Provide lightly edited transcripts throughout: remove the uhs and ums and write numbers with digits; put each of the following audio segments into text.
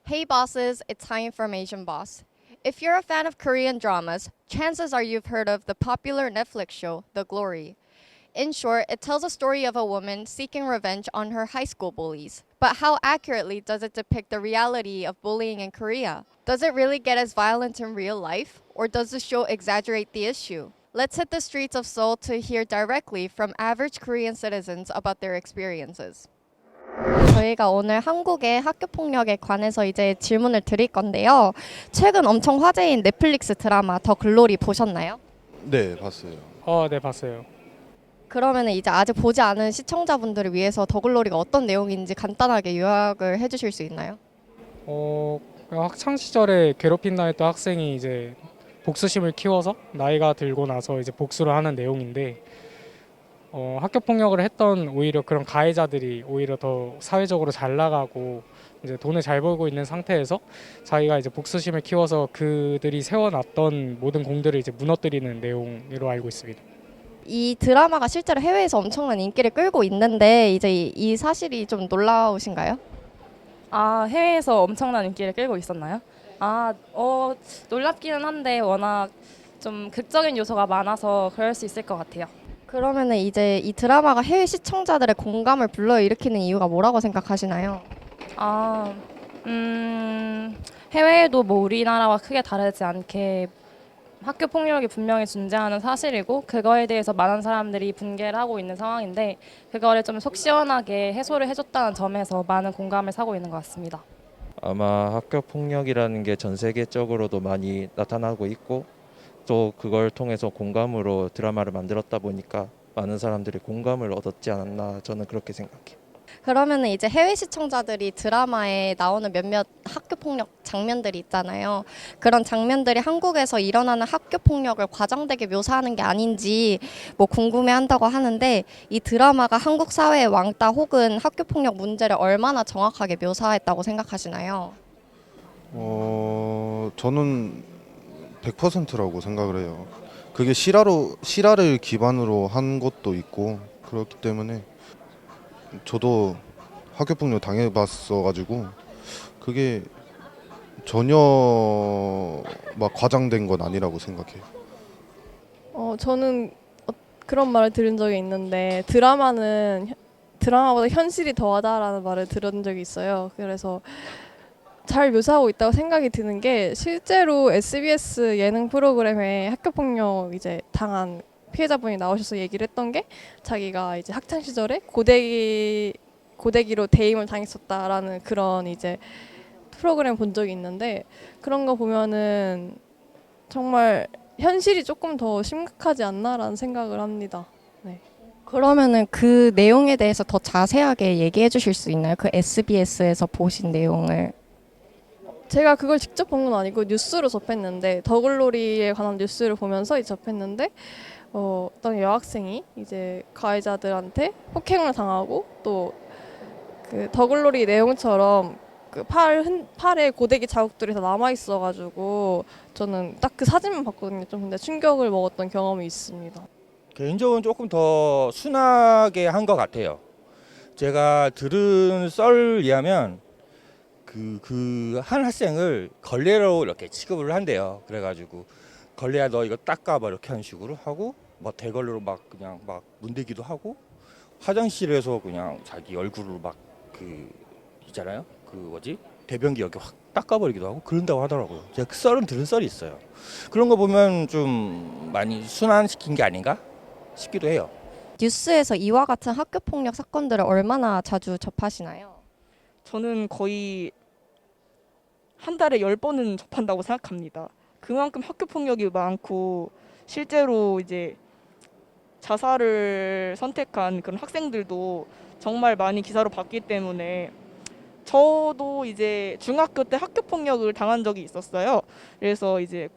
Hey bosses, it's High Information Boss. If you're a fan of Korean dramas, chances are you've heard of the popular Netflix show, The Glory. In short, it tells a story of a woman seeking revenge on her high school bullies. But how accurately does it depict the reality of bullying in Korea? Does it really get as violent in real life? Or does the show exaggerate the issue? Let's hit the streets of Seoul to hear directly from average Korean citizens about their experiences. 저희가 오늘 한국의 학교 폭력에 관해서 이제 질문을 드릴 건데요. 최근 엄청 화제인 넷플릭스 드라마 더 글로리 보셨나요? 네, 봤어요. 네, 봤어요. 그러면 이제 아직 보지 않은 시청자분들을 위해서 더 글로리가 어떤 내용인지 간단하게 요약을 해주실 수 있나요? 학창 시절에 괴롭힌다 했던 학생이 이제 복수심을 키워서 나이가 들고 나서 이제 복수를 하는 내용인데, 학교 폭력을 했던 오히려 그런 가해자들이 오히려 더 사회적으로 잘 나가고 이제 돈을 잘 벌고 있는 상태에서 자기가 이제 복수심을 키워서 그들이 세워놨던 모든 공들을 이제 무너뜨리는 내용으로 알고 있습니다. 이 드라마가 실제로 해외에서 엄청난 인기를 끌고 있는데 이제 이 사실이 좀 놀라우신가요? 해외에서 엄청난 인기를 끌고 있었나요? 놀랍기는 한데 워낙 좀 극적인 요소가 많아서 그럴 수 있을 것 같아요. 그러면은 이제 이 드라마가 해외 시청자들의 공감을 불러일으키는 이유가 뭐라고 생각하시나요? 해외에도 뭐 우리나라와 크게 다르지 않게 학교 폭력이 분명히 존재하는 사실이고 그거에 대해서 많은 사람들이 분개를 하고 있는 상황인데 그거를 좀 속 시원하게 해소를 해줬다는 점에서 많은 공감을 사고 있는 것 같습니다. 아마 학교 폭력이라는 게 전 세계적으로도 많이 나타나고 있고 또 그걸 통해서 공감으로 드라마를 만들었다 보니까 많은 사람들이 공감을 얻었지 않았나 저는 그렇게 생각해요. 그러면은 이제 해외 시청자들이 드라마에 나오는 몇몇 학교 폭력 장면들이 있잖아요. 그런 장면들이 한국에서 일어나는 학교 폭력을 과장되게 묘사하는 게 아닌지 뭐 궁금해한다고 하는데 이 드라마가 한국 사회의 왕따 혹은 학교 폭력 문제를 얼마나 정확하게 묘사했다고 생각하시나요? 저는 100%라고 생각을 해요. 그게 실화를 기반으로 한 것도 있고 그렇기 때문에 저도 학교폭력 당해봤어가지고 그게 전혀 막 과장된 건 아니라고 생각해요. 저는 그런 말을 들은 적이 있는데 드라마보다 현실이 더하다라는 말을 들은 적이 있어요. 그래서 잘 묘사하고 있다고 생각이 드는 게 실제로 SBS 예능 프로그램에 학교폭력 이제 당한 피해자분이 나오셔서 얘기를 했던 게 자기가 이제 학창 시절에 고데기로 대임을 당했었다라는 그런 이제 프로그램 본 적이 있는데 그런 거 보면은 정말 현실이 조금 더 심각하지 않나라는 생각을 합니다. 네. 그러면은 그 내용에 대해서 더 자세하게 얘기해 주실 수 있나요? 그 SBS에서 보신 내용을. 제가 그걸 직접 본 건 아니고 뉴스로 접했는데 더글로리에 관한 뉴스를 보면서 접했는데 어떤 여학생이 이제 가해자들한테 폭행을 당하고 또 그 더글로리 내용처럼 그 팔에 고데기 자국들이 다 남아 있어가지고 저는 딱 그 사진만 봤거든요. 좀 근데 충격을 먹었던 경험이 있습니다. 개인적으로 조금 더 순하게 한 것 같아요. 제가 들은 썰에 의하면 그 한 학생을 걸레로 이렇게 취급을 한대요. 그래가지고 걸레야 너 이거 닦아 봐 이렇게 하는 식으로 하고 뭐 대걸레로 막 그냥 막 문대기도 하고 화장실에서 그냥 자기 얼굴을 막 있잖아요. 대변기 여기 확 닦아버리기도 하고 그런다고 하더라고요. 제가 그 썰은 들은 썰이 있어요. 그런 거 보면 좀 많이 순환시킨 게 아닌가 싶기도 해요. 뉴스에서 이와 같은 학교 폭력 사건들을 얼마나 자주 접하시나요? 저는 거의 한 달에 10번은 접한다고 생각합니다. 그만큼 학교 폭력이 많고 실제로 이제 자살을 선택한 그런 학생들도 정말 많이 기사로 봤기 때문에 저도 이제 중학교 때 학교 폭력을 당한 적이 있었어요. 그래서 이제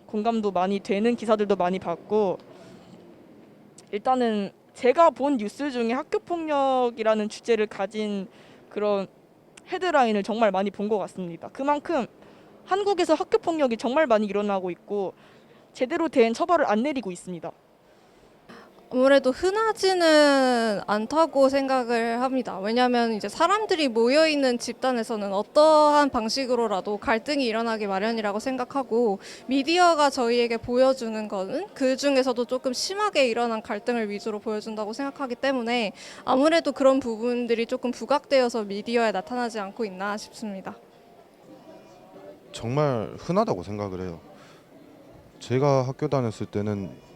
공감도 많이 되는 기사들도 많이 봤고 일단은 제가 본 뉴스 중에 학교 폭력이라는 주제를 가진 그런 헤드라인을 정말 많이 본 것 같습니다. 그만큼 한국에서 학교 폭력이 정말 많이 일어나고 있고 제대로 된 처벌을 안 내리고 있습니다. 아무래도 흔하지는 않다고 생각을 합니다. 왜냐하면 이제 사람들이 모여 있는 집단에서는 어떠한 방식으로라도 갈등이 일어나기 마련이라고 생각하고, 미디어가 저희에게 보여주는 거는 그 중에서도 조금 심하게 일어난 갈등을 위주로 보여준다고 생각하기 때문에 아무래도 그런 부분들이 조금 부각되어서 미디어에 나타나지 않고 있나 싶습니다. 정말 흔하다고 생각을 해요. 제가 학교 다녔을 때는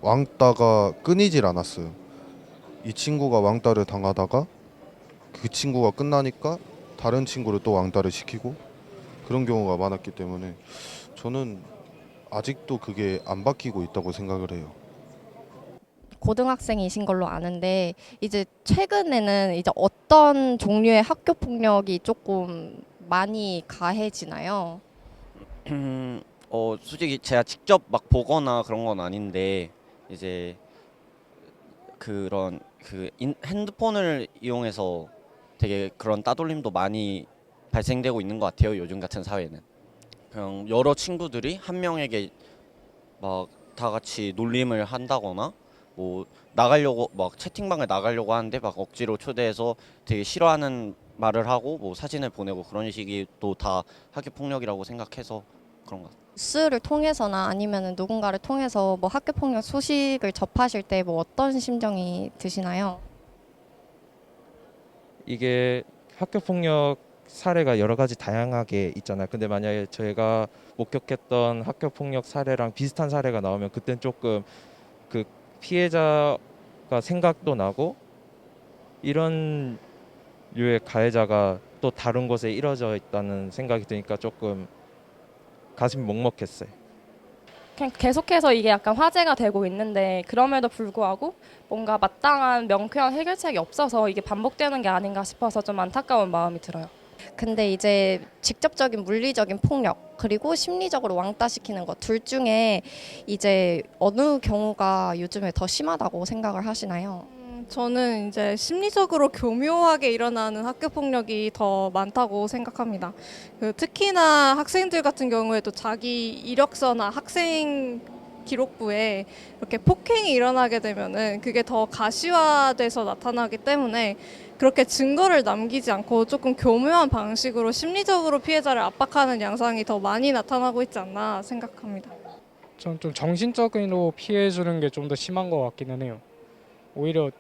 왕따가 끊이질 않았어요. 이 친구가 왕따를 당하다가 그 친구가 끝나니까 다른 친구를 또 왕따를 시키고 그런 경우가 많았기 때문에 저는 아직도 그게 안 바뀌고 있다고 생각을 해요. 고등학생이신 걸로 아는데 이제 최근에는 이제 어떤 종류의 학교 폭력이 조금 많이 가해지나요? 솔직히 제가 직접 막 보거나 그런 건 아닌데 이제 그런 핸드폰을 이용해서 되게 그런 따돌림도 많이 발생되고 있는 것 같아요. 요즘 같은 사회는 그냥 여러 친구들이 한 명에게 막 다 같이 놀림을 한다거나 뭐 나가려고 막 채팅방에 나가려고 하는데 막 억지로 초대해서 되게 싫어하는 말을 하고 뭐 사진을 보내고 그런 식이 또 다 학교 폭력이라고 생각해서 그런 것 같아요. 뉴스를 통해서나 아니면 누군가를 통해서 뭐 학교 폭력 소식을 접하실 때 뭐 어떤 심정이 드시나요? 이게 학교 폭력 사례가 여러 가지 다양하게 있잖아요. 근데 만약에 저희가 목격했던 학교 폭력 사례랑 비슷한 사례가 나오면 그땐 조금 그 피해자가 생각도 나고 이런 류의 가해자가 또 다른 곳에 이뤄져 있다는 생각이 드니까 조금 가슴이 먹먹했어요. 그냥 계속해서 이게 약간 화제가 되고 있는데 그럼에도 불구하고 뭔가 마땅한 명쾌한 해결책이 없어서 이게 반복되는 게 아닌가 싶어서 좀 안타까운 마음이 들어요. 근데 이제 직접적인 물리적인 폭력 그리고 심리적으로 왕따시키는 것 둘 중에 이제 어느 경우가 요즘에 더 심하다고 생각을 하시나요? 저는 이제 심리적으로 교묘하게 일어나는 학교 폭력이 더 많다고 생각합니다. 특히나 학생들 같은 경우에도 자기 이력서나 학생 기록부에 이렇게 폭행이 일어나게 되면은 그게 더 가시화돼서 나타나기 때문에 그렇게 증거를 남기지 않고 조금 교묘한 방식으로 심리적으로 피해자를 압박하는 양상이 더 많이 나타나고 있지 않나 생각합니다. 전 좀 정신적으로 피해 주는 게 좀 더 심한 것 같기는 해요. 오히려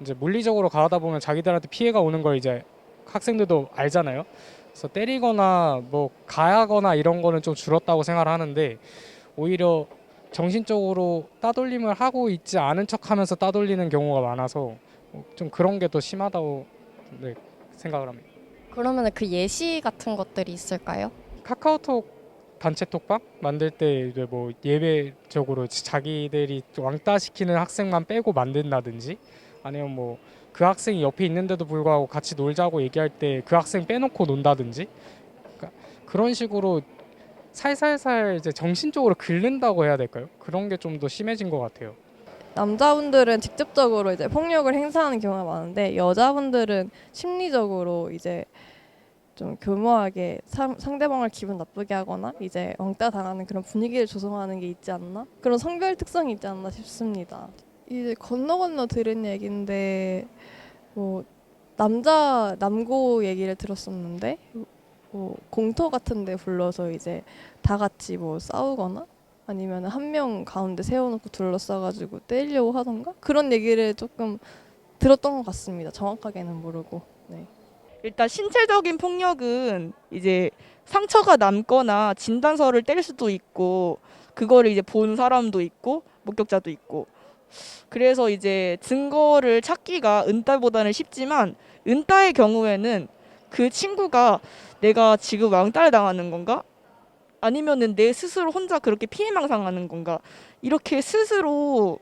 이제 물리적으로 가하다 보면 자기들한테 피해가 오는 걸 이제 학생들도 알잖아요. 그래서 때리거나 뭐 가하거나 이런 거는 좀 줄었다고 생각을 하는데, 오히려 정신적으로 따돌림을 하고 있지 않은 척하면서 따돌리는 경우가 많아서 좀 그런 게 더 심하다고 네, 생각을 합니다. 그러면 그 예시 같은 것들이 있을까요? 카카오톡 단체 톡방 만들 때 이제 뭐 예외적으로 자기들이 왕따시키는 학생만 빼고 만든다든지, 아니면 뭐 그 학생이 옆에 있는데도 불구하고 같이 놀자고 얘기할 때 그 학생 빼놓고 논다든지, 그러니까 그런 식으로 살살살 이제 정신적으로 긁는다고 해야 될까요? 그런 게 좀 더 심해진 것 같아요. 남자분들은 직접적으로 이제 폭력을 행사하는 경우가 많은데 여자분들은 심리적으로 이제 좀 교묘하게 상대방을 기분 나쁘게 하거나 이제 왕따 당하는 그런 분위기를 조성하는 게 있지 않나? 그런 성별 특성이 있지 않나 싶습니다. 이제 건너 들은 얘기인데 뭐 남고 얘기를 들었었는데 뭐 공터 같은 데 불러서 이제 다 같이 뭐 싸우거나 아니면 한 명 가운데 세워놓고 둘러싸가지고 때리려고 하던가 그런 얘기를 조금 들었던 것 같습니다. 정확하게는 모르고. 네. 일단 신체적인 폭력은 이제 상처가 남거나 진단서를 뗄 수도 있고 그거를 이제 본 사람도 있고 목격자도 있고 그래서 이제 증거를 찾기가 은따보다는 쉽지만 은따의 경우에는 그 친구가 내가 지금 왕따를 당하는 건가? 아니면은 내 스스로 혼자 그렇게 피해망상하는 건가? 이렇게 스스로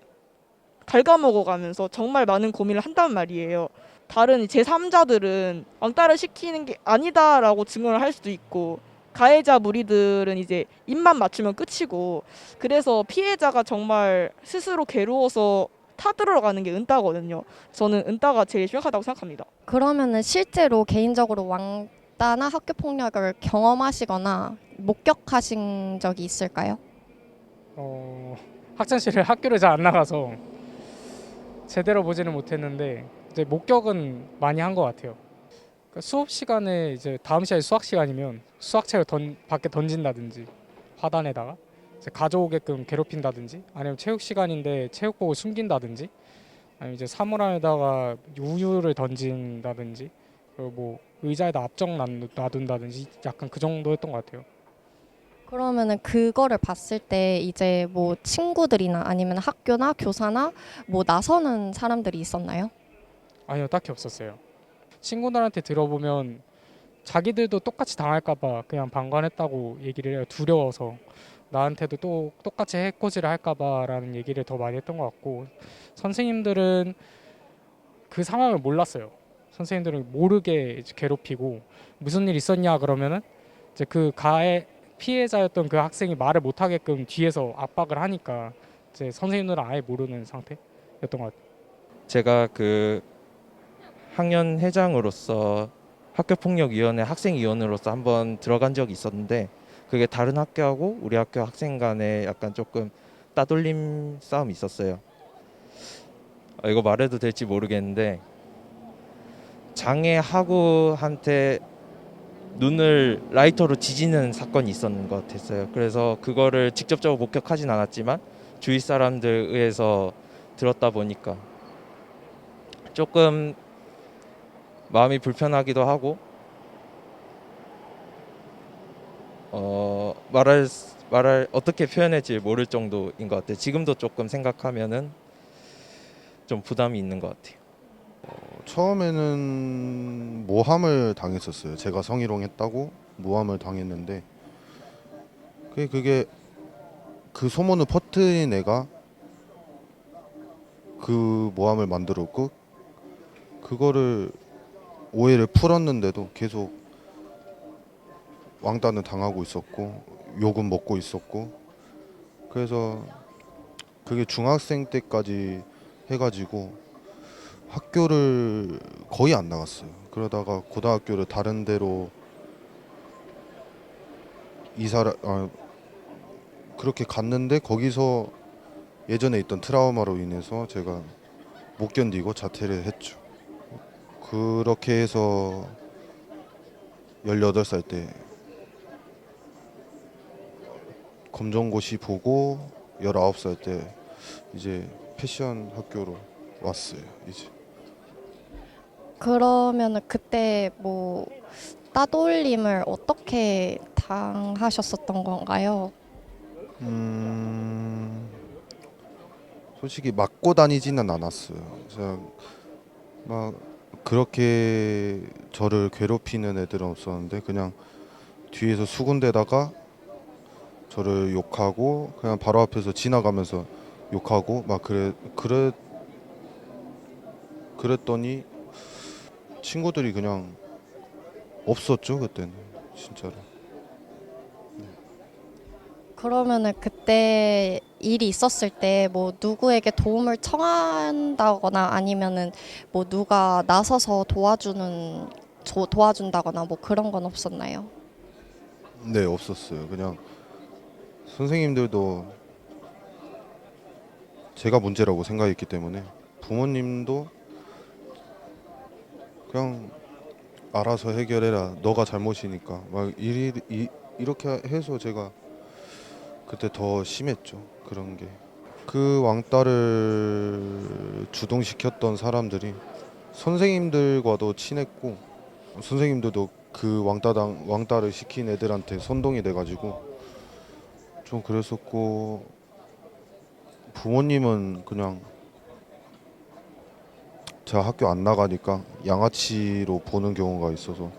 갉아먹어가면서 정말 많은 고민을 한단 말이에요. 다른 제3자들은 왕따를 시키는 게 아니다라고 증언을 할 수도 있고 가해자 무리들은 이제 입만 맞추면 끝이고 그래서 피해자가 정말 스스로 괴로워서 타들어가는 게 은따거든요. 저는 은따가 제일 심각하다고 생각합니다. 그러면은 실제로 개인적으로 왕따나 학교 폭력을 경험하시거나 목격하신 적이 있을까요? 학창시절에 학교를 잘 안 나가서 제대로 보지는 못했는데 이제 목격은 많이 한 것 같아요. 그러니까 수업 시간에 이제 다음 시간에 수학 시간이면 수학책을 밖에 던진다든지 화단에다가 이제 가져오게끔 괴롭힌다든지, 아니면 체육 시간인데 체육복을 숨긴다든지, 아니면 이제 사물함에다가 우유를 던진다든지, 그리고 뭐 의자에다 놔둔다든지 약간 그 정도였던 것 같아요. 그러면은 그거를 봤을 때 이제 뭐 친구들이나 아니면 학교나 교사나 뭐 나서는 사람들이 있었나요? 아니요, 딱히 없었어요. 친구들한테 들어보면 자기들도 똑같이 당할까봐 그냥 방관했다고 얘기를 해요. 두려워서 나한테도 또 똑같이 해코지를 할까봐라는 얘기를 더 많이 했던 것 같고, 선생님들은 그 상황을 몰랐어요. 선생님들은 모르게 이제 괴롭히고, 무슨 일 있었냐 그러면은 이제 그 가해 피해자였던 그 학생이 말을 못하게끔 뒤에서 압박을 하니까 이제 선생님들은 아예 모르는 상태였던 것 같아요. 제가 그 학년 회장으로서 학교폭력위원회 학생위원으로서 한번 들어간 적이 있었는데, 그게 다른 학교하고 우리 학교 학생 간에 약간 조금 따돌림 싸움이 있었어요. 이거 말해도 될지 모르겠는데, 장애 학우한테 눈을 라이터로 지지는 사건이 있었는 것 같았어요. 그래서 그거를 직접적으로 목격하진 않았지만 주위 사람들 의해서 들었다 보니까 조금 마음이 불편하기도 하고, 말할 어떻게 표현할지 모를 정도인 것 같아요. 지금도 조금 생각하면은 좀 부담이 있는 것 같아요. 처음에는 모함을 당했었어요. 제가 성희롱했다고 모함을 당했는데, 그게 그 소문을 퍼뜨린 애가 그 모함을 만들었고, 그거를 오해를 풀었는데도 계속 왕따는 당하고 있었고 욕은 먹고 있었고, 그래서 그게 중학생 때까지 해가지고 학교를 거의 안 나갔어요. 그러다가 고등학교를 다른 데로 그렇게 갔는데, 거기서 예전에 있던 트라우마로 인해서 제가 못 견디고 자퇴를 했죠. 그렇게 해서 18살 때 검정고시 보고 19살 때 이제 패션 학교로 왔어요. 이제 그러면은 그때 뭐 따돌림을 어떻게 당하셨었던 건가요? 솔직히 맞고 다니지는 않았어요. 제가 막 그렇게 저를 괴롭히는 애들은 없었는데, 그냥 뒤에서 수군대다가 저를 욕하고, 그냥 바로 앞에서 지나가면서 욕하고 막 그랬더니 친구들이 그냥 없었죠, 그때는. 진짜로. 그러면은 그때 일이 있었을 때 뭐 누구에게 도움을 청한다거나 아니면은 뭐 누가 나서서 도와준다거나 뭐 그런 건 없었나요? 네, 없었어요. 그냥 선생님들도 제가 문제라고 생각했기 때문에, 부모님도 그냥 알아서 해결해라, 너가 잘못이니까 막 이렇게 해서 제가 그때 더 심했죠. 그런 게. 그 왕따를 주동시켰던 사람들이 선생님들과도 친했고, 선생님들도 그 왕따를 시킨 애들한테 선동이 돼가지고 좀 그랬었고, 부모님은 그냥 제가 학교 안 나가니까 양아치로 보는 경우가 있어서,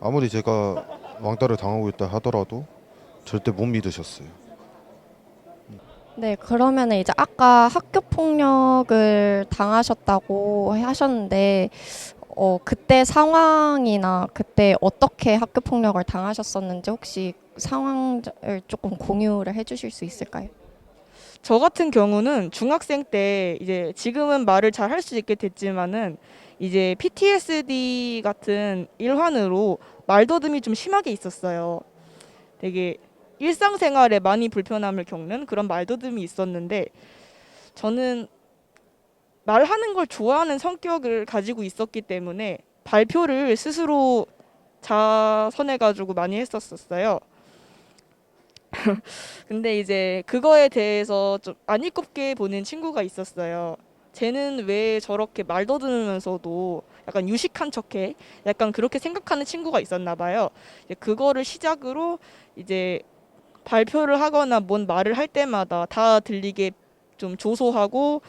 아무리 제가 왕따를 당하고 있다 하더라도 절대 못 믿으셨어요. 네, 그러면은 이제 아까 학교 폭력을 당하셨다고 하셨는데, 그때 상황이나 그때 어떻게 학교 폭력을 당하셨었는지 혹시 상황을 조금 공유를 해주실 수 있을까요? 저 같은 경우는 중학생 때 이제 지금은 말을 잘 할 수 있게 됐지만은 이제 PTSD 같은 일환으로 말더듬이 좀 심하게 있었어요. 되게 일상생활에 많이 불편함을 겪는 그런 말더듬이 있었는데 저는 말하는 걸 좋아하는 성격을 가지고 있었기 때문에 발표를 스스로 자선해가지고 많이 했었어요. 근데 이제 그거에 대해서 좀 안 이롭게 보는 친구가 있었어요. 쟤는 왜 저렇게 말더듬으면서도 약간 유식한 척해? 약간 그렇게 생각하는 친구가 있었나 봐요. 이제 그거를 시작으로 이제 발표를 하거나 뭔 말을 할 때마다 다 들리게 좀 조소하고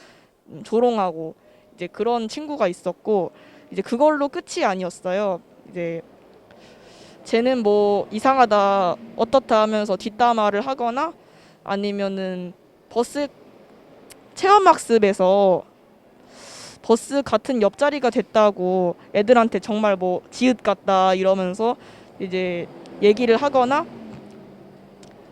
조롱하고 이제 그런 친구가 있었고 이제 그걸로 끝이 아니었어요. 이제 쟤는 뭐 이상하다 어떻다 하면서 뒷담화를 하거나 아니면은 버스 체험학습에서 버스 같은 옆자리가 됐다고 애들한테 정말 뭐 지읒 같다 이러면서 이제 얘기를 하거나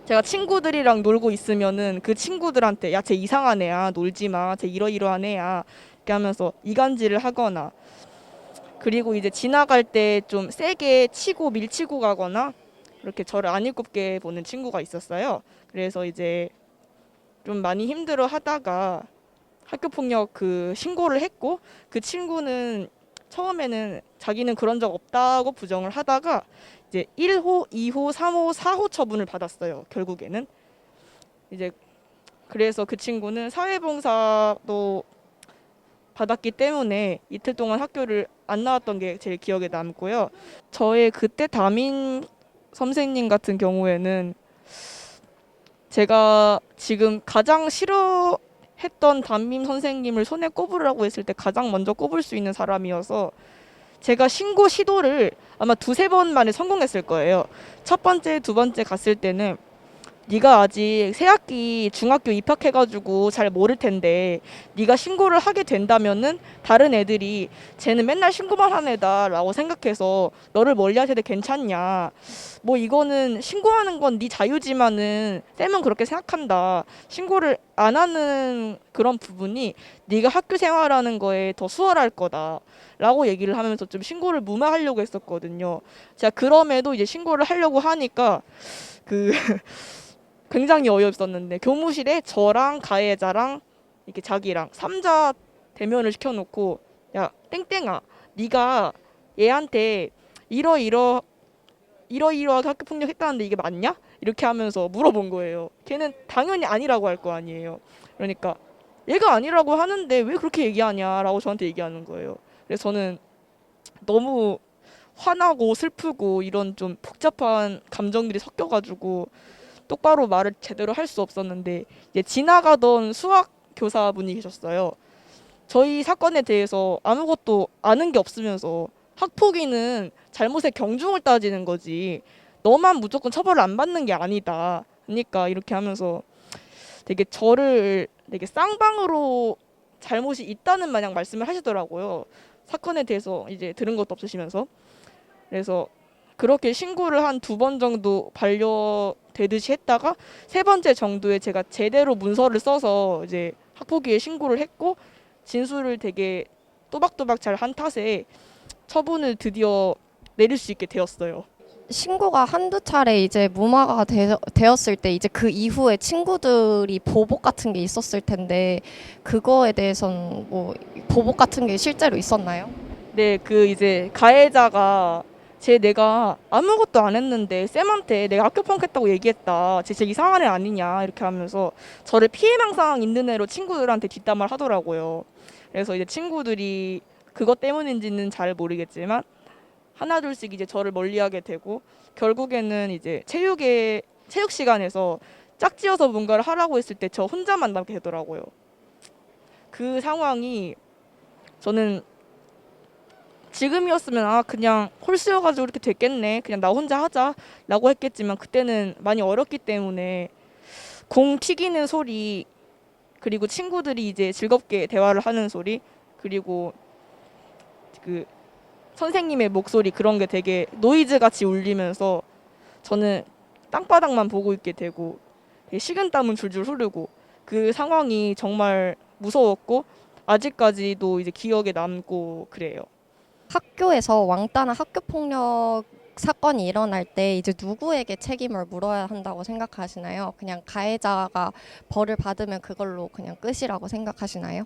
제가 친구들이랑 놀고 있으면은 그 친구들한테 야 쟤 이상한 애야 놀지 마 쟤 이러이러한 애야 이렇게 하면서 이간질을 하거나 그리고 이제 지나갈 때 좀 세게 치고 밀치고 가거나 이렇게 저를 안 이롭게 보는 친구가 있었어요. 그래서 이제 좀 많이 힘들어 하다가 학교폭력 그 신고를 했고 그 친구는 처음에는 자기는 그런 적 없다고 부정을 하다가 이제 1호, 2호, 3호, 4호 처분을 받았어요. 결국에는 이제 그래서 그 친구는 사회봉사도 받았기 때문에 이틀 동안 학교를 안 나왔던 게 제일 기억에 남고요. 저의 그때 담임 선생님 같은 경우에는 제가 지금 가장 싫어했던 담임 선생님을 손에 꼽으라고 했을 때 가장 먼저 꼽을 수 있는 사람이어서 제가 신고 시도를 아마 두세 번 만에 성공했을 거예요. 첫 번째, 두 번째 갔을 때는 네가 아직 새 학기 중학교 입학해가지고 잘 모를 텐데 네가 신고를 하게 된다면은 다른 애들이 쟤는 맨날 신고만 하는 애다라고 생각해서 너를 멀리할 텐데 괜찮냐. 뭐 이거는 신고하는 건 네 자유지만은 쌤은 그렇게 생각한다. 신고를 안 하는 그런 부분이 네가 학교 생활하는 거에 더 수월할 거다. 라고 얘기를 하면서 좀 신고를 무마하려고 했었거든요. 제가 그럼에도 이제 신고를 하려고 하니까 그 굉장히 어이없었는데 교무실에 저랑 가해자랑 이렇게 자기랑 3자 대면을 시켜놓고 야 땡땡아 네가 얘한테 이러이러하게 학교 폭력했다는데 이게 맞냐? 이렇게 하면서 물어본 거예요. 걔는 당연히 아니라고 할 거 아니에요. 그러니까 얘가 아니라고 하는데 왜 그렇게 얘기하냐라고 저한테 얘기하는 거예요. 그래서 저는 너무 화나고 슬프고 이런 좀 복잡한 감정들이 섞여가지고 똑바로 말을 제대로 할 수 없었는데 이제 지나가던 수학 교사분이 계셨어요. 저희 사건에 대해서 아무것도 아는 게 없으면서 학폭위는 잘못의 경중을 따지는 거지 너만 무조건 처벌을 안 받는 게 아니다. 그러니까 이렇게 하면서 되게 저를 되게 쌍방으로 잘못이 있다는 마냥 말씀을 하시더라고요. 사건에 대해서 이제 들은 것도 없으시면서. 그래서 그렇게 신고를 한 2번 정도 반려되듯이 했다가 3번째 정도에 제가 제대로 문서를 써서 이제 학폭위에 신고를 했고 진술을 되게 또박또박 잘 한 탓에 처분을 드디어 내릴 수 있게 되었어요. 신고가 한두 차례 이제 무마가 되었을 때 이제 그 이후에 친구들이 보복 같은 게 있었을 텐데 그거에 대해서는 뭐 보복 같은 게 실제로 있었나요? 네, 그 이제 가해자가 내가 아무것도 안 했는데 쌤한테 내가 학교 폭력했다고 얘기했다. 쟤 이상한 애 아니냐 이렇게 하면서 저를 피해망상 있는 애로 친구들한테 뒷담화를 하더라고요. 그래서 이제 친구들이 그것 때문인지는 잘 모르겠지만 하나둘씩 이제 저를 멀리하게 되고 결국에는 이제 체육 시간에서 짝지어서 뭔가를 하라고 했을 때 저 혼자만 남게 되더라고요. 그 상황이 저는 지금이었으면 그냥 홀수여가지고 이렇게 됐겠네 그냥 나 혼자 하자라고 했겠지만 그때는 많이 어렸기 때문에 공 튀기는 소리 그리고 친구들이 이제 즐겁게 대화를 하는 소리 그리고 그 선생님의 목소리 그런 게 되게 노이즈 같이 울리면서 저는 땅바닥만 보고 있게 되고 식은땀은 줄줄 흐르고 그 상황이 정말 무서웠고 아직까지도 이제 기억에 남고 그래요. 학교에서 왕따나 학교 폭력을 사건이 일어날 때 이제 누구에게 책임을 물어야 한다고 생각하시나요? 그냥 가해자가 벌을 받으면 그걸로 그냥 끝이라고 생각하시나요?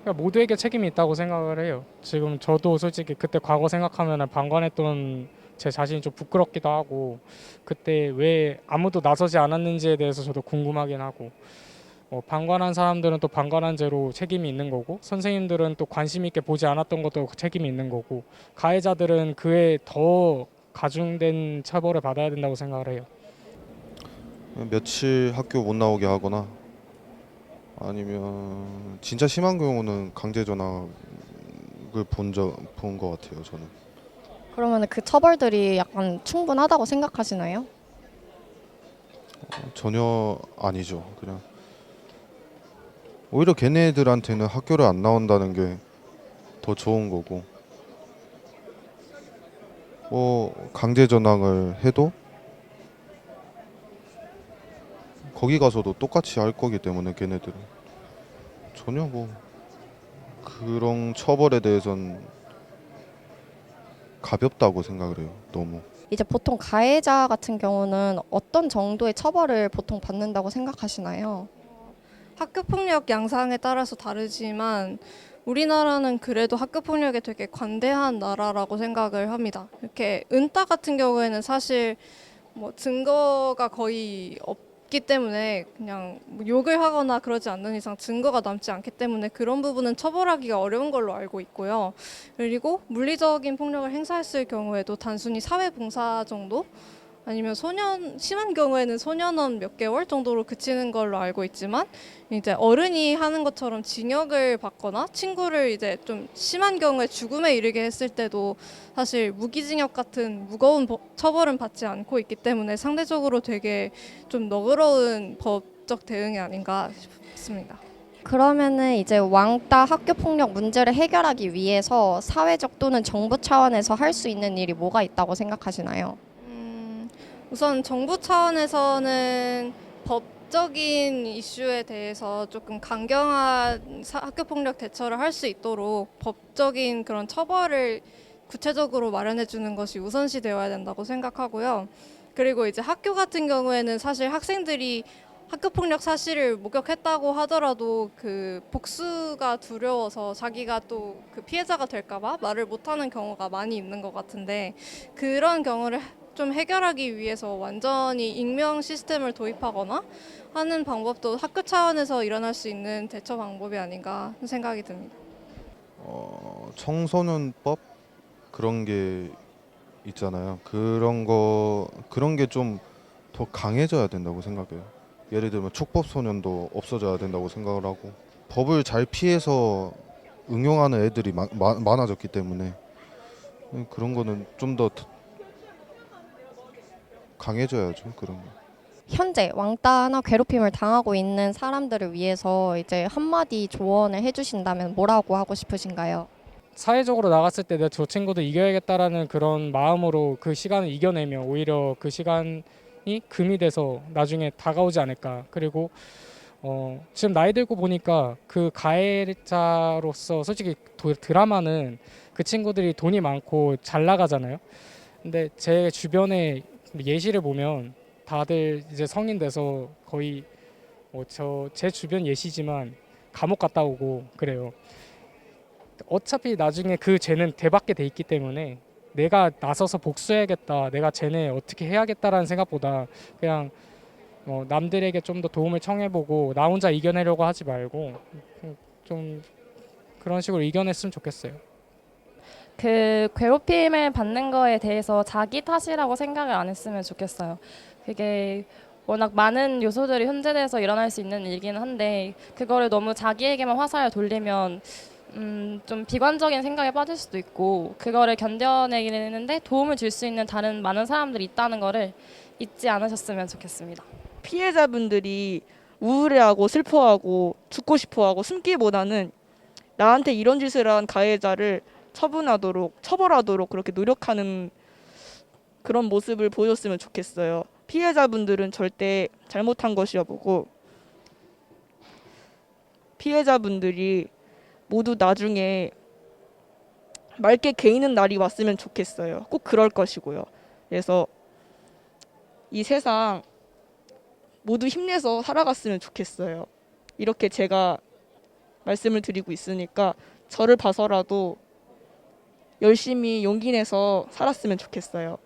그러니까 모두에게 책임이 있다고 생각을 해요. 지금 저도 솔직히 그때 과거 생각하면 방관했던 제 자신이 좀 부끄럽기도 하고 그때 왜 아무도 나서지 않았는지에 대해서 저도 궁금하긴 하고 방관한 사람들은 또 방관한 죄로 책임이 있는 거고 선생님들은 또 관심 있게 보지 않았던 것도 책임이 있는 거고 가해자들은 그에 더 가중된 처벌을 받아야 된다고 생각을 해요. 며칠 학교 못 나오게 하거나 아니면 진짜 심한 경우는 강제 전학을 본 것 같아요. 저는 그러면 그 처벌들이 약간 충분하다고 생각하시나요? 전혀 아니죠. 그냥 오히려 걔네들한테는 학교를 안 나온다는 게 더 좋은 거고 강제 전학을 해도 거기 가서도 똑같이 할 거기 때문에 걔네들은 전혀 그런 처벌에 대해선 가볍다고 생각을 해요. 너무. 이제 보통 가해자 같은 경우는 어떤 정도의 처벌을 보통 받는다고 생각하시나요? 학교폭력 양상에 따라서 다르지만 우리나라는 그래도 학교폭력에 되게 관대한 나라라고 생각을 합니다. 이렇게 은따 같은 경우에는 사실 뭐 증거가 거의 없기 때문에 그냥 뭐 욕을 하거나 그러지 않는 이상 증거가 남지 않기 때문에 그런 부분은 처벌하기가 어려운 걸로 알고 있고요. 그리고 물리적인 폭력을 행사했을 경우에도 단순히 사회봉사 정도? 아니면 심한 경우에는 소년원 몇 개월 정도로 그치는 걸로 알고 있지만 이제 어른이 하는 것처럼 징역을 받거나 친구를 이제 좀 심한 경우에 죽음에 이르게 했을 때도 사실 무기징역 같은 무거운 처벌은 받지 않고 있기 때문에 상대적으로 되게 좀 너그러운 법적 대응이 아닌가 싶습니다. 그러면은 이제 왕따 학교 폭력 문제를 해결하기 위해서 사회적 또는 정부 차원에서 할 수 있는 일이 뭐가 있다고 생각하시나요? 우선 정부 차원에서는 법적인 이슈에 대해서 조금 강경한 학교폭력 대처를 할 수 있도록 법적인 그런 처벌을 구체적으로 마련해 주는 것이 우선시 되어야 된다고 생각하고요. 그리고 이제 학교 같은 경우에는 사실 학생들이 학교폭력 사실을 목격했다고 하더라도 그 복수가 두려워서 자기가 또 그 피해자가 될까봐 말을 못하는 경우가 많이 있는 것 같은데 그런 경우를 좀 해결하기 위해서 완전히 익명 시스템을 도입하거나 하는 방법도 학교 차원에서 일어날 수 있는 대처 방법이 아닌가 생각이 듭니다. 청소년법 그런 게 있잖아요. 그런 게 좀 더 강해져야 된다고 생각해요. 예를 들면 촉법 소년도 없어져야 된다고 생각을 하고 법을 잘 피해서 응용하는 애들이 많아졌기 때문에 그런 거는 좀 더 강해져야죠. 그런 거. 현재 왕따나 괴롭힘을 당하고 있는 사람들을 위해서 이제 한마디 조언을 해주신다면 뭐라고 하고 싶으신가요? 사회적으로 나갔을 때 저 친구도 이겨야겠다라는 그런 마음으로 그 시간을 이겨내면 오히려 그 시간이 금이 돼서 나중에 다가오지 않을까. 그리고 지금 나이 들고 보니까 그 가해자로서 솔직히 드라마는 그 친구들이 돈이 많고 잘 나가잖아요. 근데 제 주변에 예시를 보면 다들 이제 성인 돼서 거의 제 주변 예시지만 감옥 갔다 오고 그래요. 어차피 나중에 그 죄는 되받게 돼 있기 때문에 내가 나서서 복수해야겠다, 내가 쟤네 어떻게 해야겠다라는 생각보다 그냥 남들에게 좀 더 도움을 청해보고 나 혼자 이겨내려고 하지 말고 좀 그런 식으로 이겨냈으면 좋겠어요. 그 괴롭힘을 받는 거에 대해서 자기 탓이라고 생각을 안 했으면 좋겠어요. 그게 워낙 많은 요소들이 현재돼서 일어날 수 있는 일이긴 한데 그거를 너무 자기에게만 화살을 돌리면 좀 비관적인 생각에 빠질 수도 있고 그거를 견뎌내는데 도움을 줄 수 있는 다른 많은 사람들이 있다는 거를 잊지 않으셨으면 좋겠습니다. 피해자분들이 우울해하고 슬퍼하고 죽고 싶어하고 숨기보다는 나한테 이런 짓을 한 가해자를 처벌하도록 그렇게 노력하는 그런 모습을 보였으면 좋겠어요. 피해자분들은 절대 잘못한 것이어 보고 피해자분들이 모두 나중에 맑게 개이는 날이 왔으면 좋겠어요. 꼭 그럴 것이고요. 그래서 이 세상 모두 힘내서 살아갔으면 좋겠어요. 이렇게 제가 말씀을 드리고 있으니까 저를 봐서라도 열심히 용기 내서 살았으면 좋겠어요.